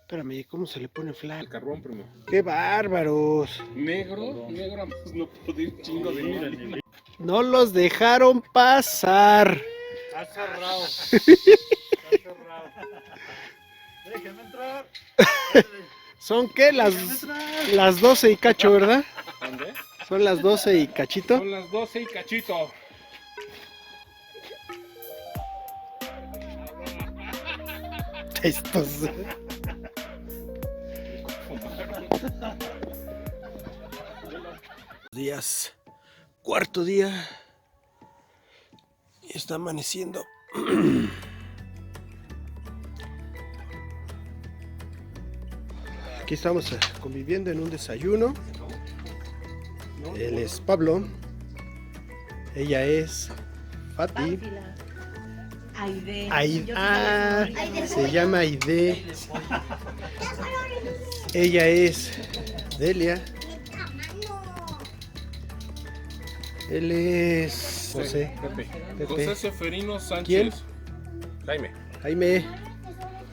Espérame, ¿cómo se le pone El flag? carbón, primo. ¡Qué bárbaros! Negro, pues no puedo ir chingo de mil. No los dejaron pasar. Está cerrado. Está cerrado. Déjenme entrar. ¿Son qué? Las 12 y cacho, ¿verdad? ¿Dónde? Son las 12 y cachito. Son las 12 y cachito. Estos. Días. Cuarto día. Y está amaneciendo. Aquí estamos conviviendo en un desayuno. Él es Pablo. Ella es Fati. Aide. Se llama Aide. Ella es Delia. Él es José. Pepe. José Seferino Sánchez. ¿Quién? Jaime. Jaime.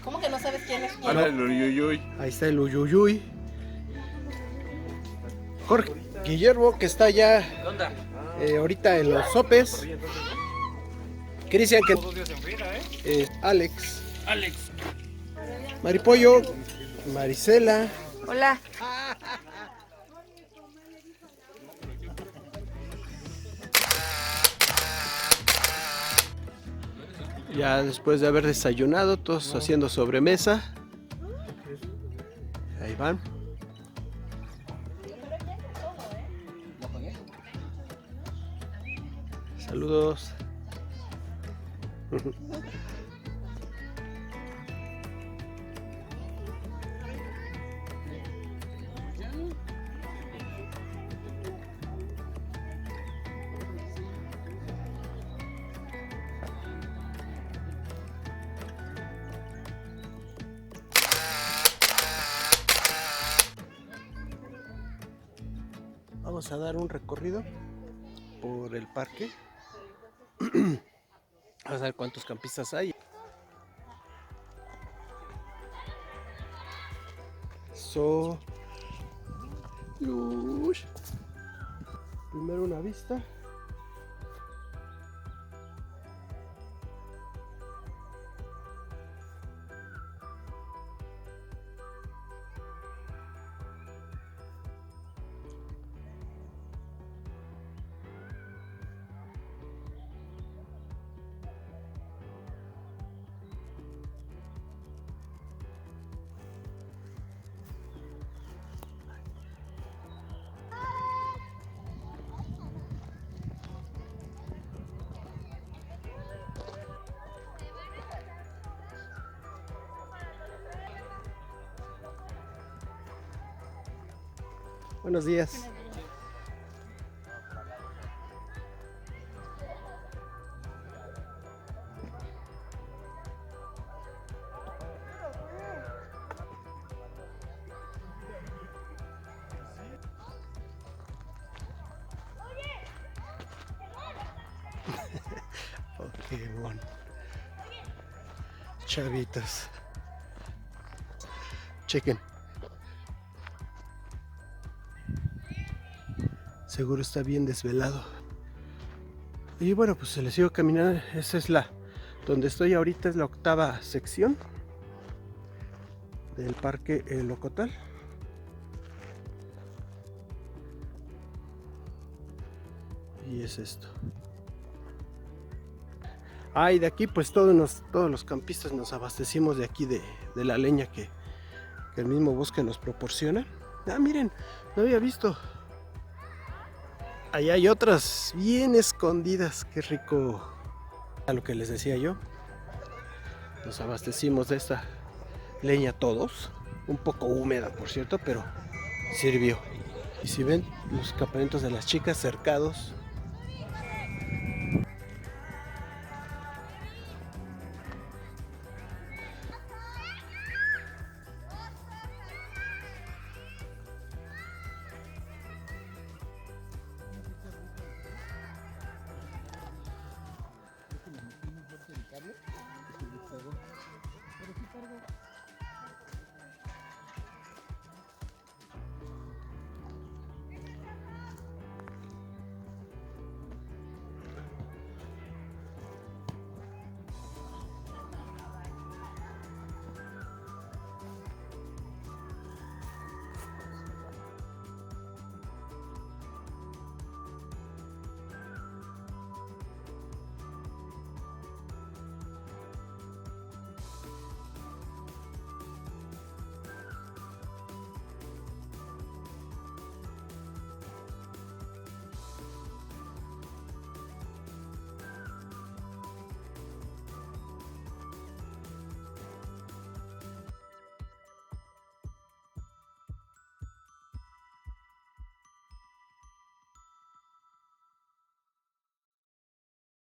¿Cómo que no sabes quién es quién? Ana el Uyuyuy. Ahí está el Uyuyuy. Jorge Guillermo, que está ya ahorita en los sopes. Cristian, que Alex. Maripollo. Marisela. Hola. Ya después de haber desayunado, todos haciendo sobremesa. Ahí van. Saludos. Vamos a dar un recorrido por el parque. Vamos a ver cuántos campistas hay. Primero una vista. Buenos días. Pokémon. Chavitos. Chequen. Seguro está bien desvelado. Y bueno, pues se les sigo caminando. Esa es donde estoy ahorita, es la octava sección del parque El Ocotal. Y es esto. Y de aquí pues todos los campistas nos abastecimos de aquí de la leña que el mismo bosque nos proporciona. Miren, no había visto. Allá hay otras bien escondidas, qué rico. A lo que les decía yo, nos abastecimos de esta leña todos, un poco húmeda por cierto, pero sirvió. Y si ven los campamentos de las chicas cercados